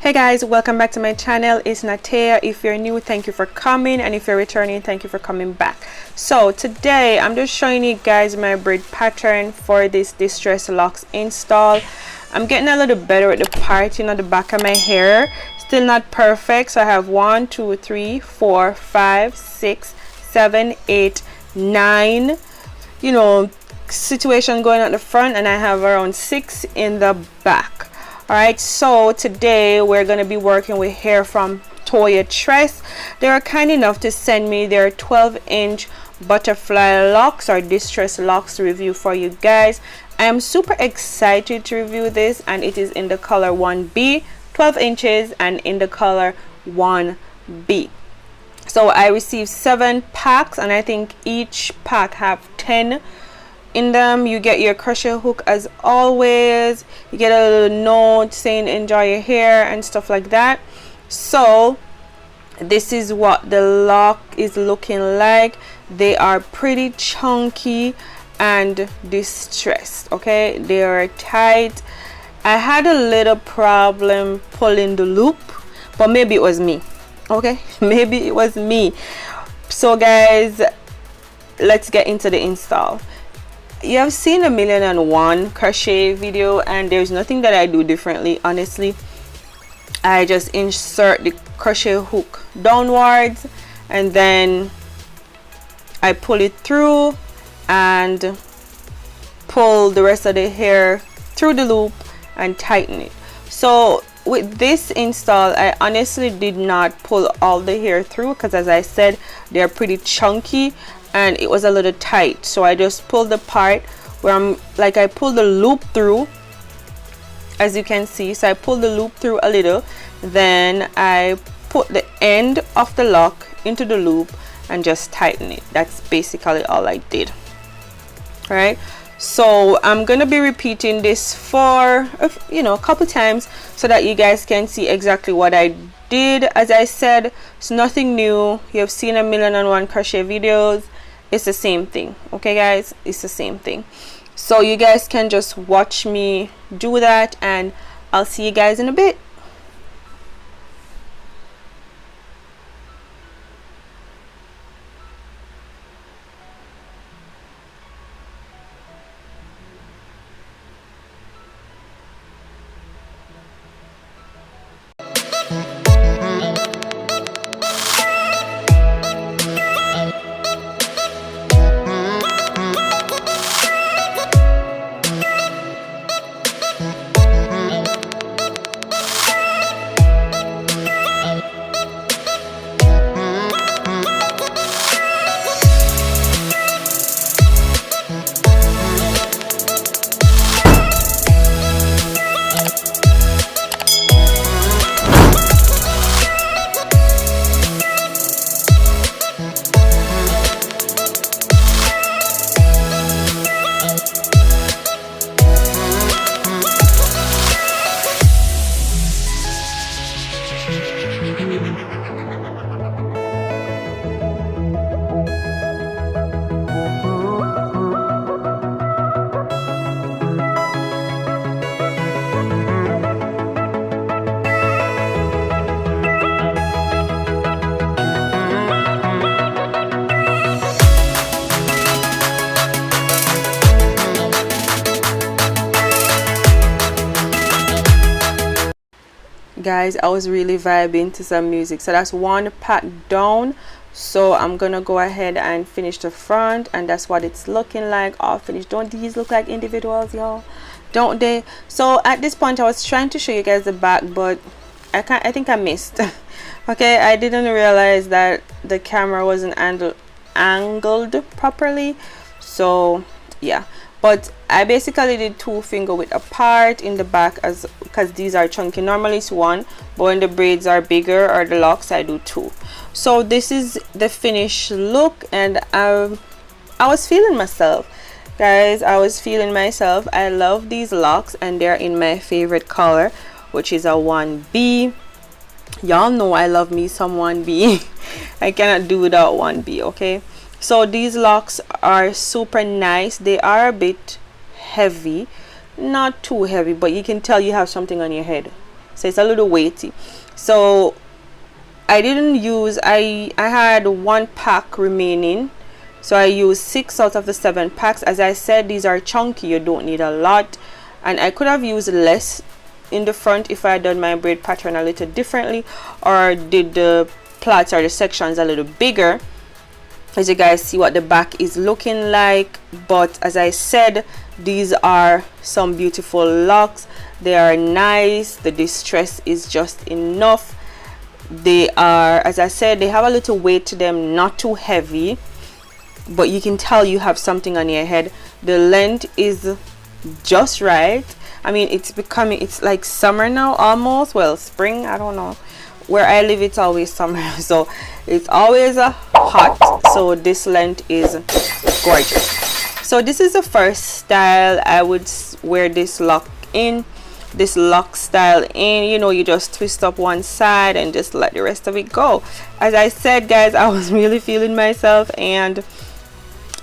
Hey guys, welcome back to my channel. It's Natea. If you're new, thank you for coming, and if you're returning, thank you for coming back. So today I'm just showing you guys my braid pattern for this distress locks install. I'm getting a little better with the parting on the back of my hair. Still not perfect, so I have 1 2 3 4 5 6 7 8 9 situation going at the front, and I have around 6 in the back. Alright, so today we're going to be working with hair from Toyotress. They are kind enough to send me their 12-inch butterfly locks or distress locks review for you guys. I am super excited to review this, and it is in the color 1B, 12 inches, and in the color 1B. So I received 7 packs, and I think each pack have 10 in them. You get your crochet hook as always. You get a little note saying enjoy your hair and stuff like that. So this is what the lock is looking like. They are pretty chunky and distressed. Okay, they are tight. I had a little problem pulling the loop, but maybe it was me. Okay, maybe it was me. So guys, let's get into the install. You have seen a 1,000,001 crochet video, and there's nothing that I do differently. Honestly, I just insert the crochet hook downwards, and then I pull it through and pull the rest of the hair through the loop and tighten it. So with this install, I honestly did not pull all the hair through because, as I said, they're pretty chunky and it was a little tight. So I just pulled the part where I pulled the loop through, as you can see. So I pulled the loop through a little, then I put the end of the lock into the loop and just tighten it. That's basically all I did. All right, so I'm gonna be repeating this for a couple times so that you guys can see exactly what I did. As I said, it's nothing new. You have seen a 1,000,001 crochet videos. It's the same thing. Okay guys, it's the same thing. So you guys can just watch me do that, and I'll see you guys in a bit. Guys, I was really vibing to some music. So that's one pack down. So I'm gonna go ahead and finish the front, and that's what it's looking like all finished. Don't these look like individuals, y'all? Don't they? So at this point I was trying to show you guys the back, but I think I missed. Okay, I didn't realize that the camera wasn't angled properly. So yeah, but I basically did 2 finger width apart in the back, as because these are chunky. Normally it's 1, but when the braids are bigger or the locks, I do 2. So this is the finished look, and I was feeling myself, guys. I was feeling myself. I love these locks, and they're in my favorite color, which is a 1B. Y'all know I love me some 1B. I cannot do without 1B. Okay, so these locks are super nice. They are a bit heavy, not too heavy, but you can tell you have something on your head. so it's a little weighty. So I didn't use, I had 1 pack remaining, so I used 6 out of the 7 packs. As I said, these are chunky, you don't need a lot, and I could have used less in the front if I had done my braid pattern a little differently, or did the plaits or the sections a little bigger. As you guys see what the back is looking like. But as I said, these are some beautiful locks. They are nice, the distress is just enough. They are, as I said, they have a little weight to them, not too heavy, but you can tell you have something on your head. The length is just right. I mean, it's like summer now almost, well, spring, I don't know. Where I live, it's always summer, so it's always hot. So this length is gorgeous. So this is the first style I would wear this lock in, this lock style in. You know, you just twist up one side and just let the rest of it go. As I said, guys, I was really feeling myself, and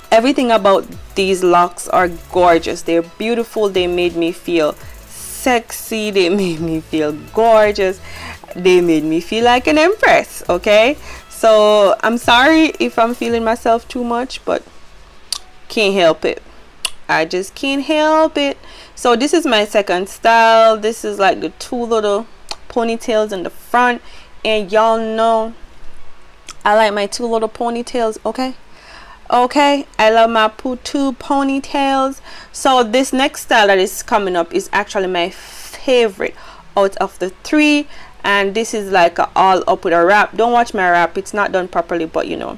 everything about these locks are gorgeous. They're beautiful. They made me feel sexy, they made me feel gorgeous, they made me feel like an empress. Okay, so I'm sorry if I'm feeling myself too much, but can't help it. I just can't help it. So this is my second style. This is like the 2 little ponytails in the front, and y'all know I like my 2 little ponytails. Okay, I love my 2 ponytails. So this next style that is coming up is actually my favorite out of the 3, and this is like a all up with a wrap. Don't watch my wrap, it's not done properly, but you know.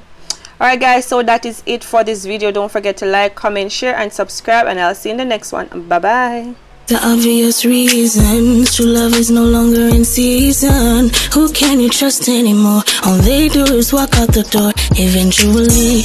Alright guys, so that is it for this video. Don't forget to like, comment, share, and subscribe, and I'll see you in the next one. Bye bye. The obvious reasons true love is no longer in season. Who can you trust anymore? All they do is walk out the door. Eventually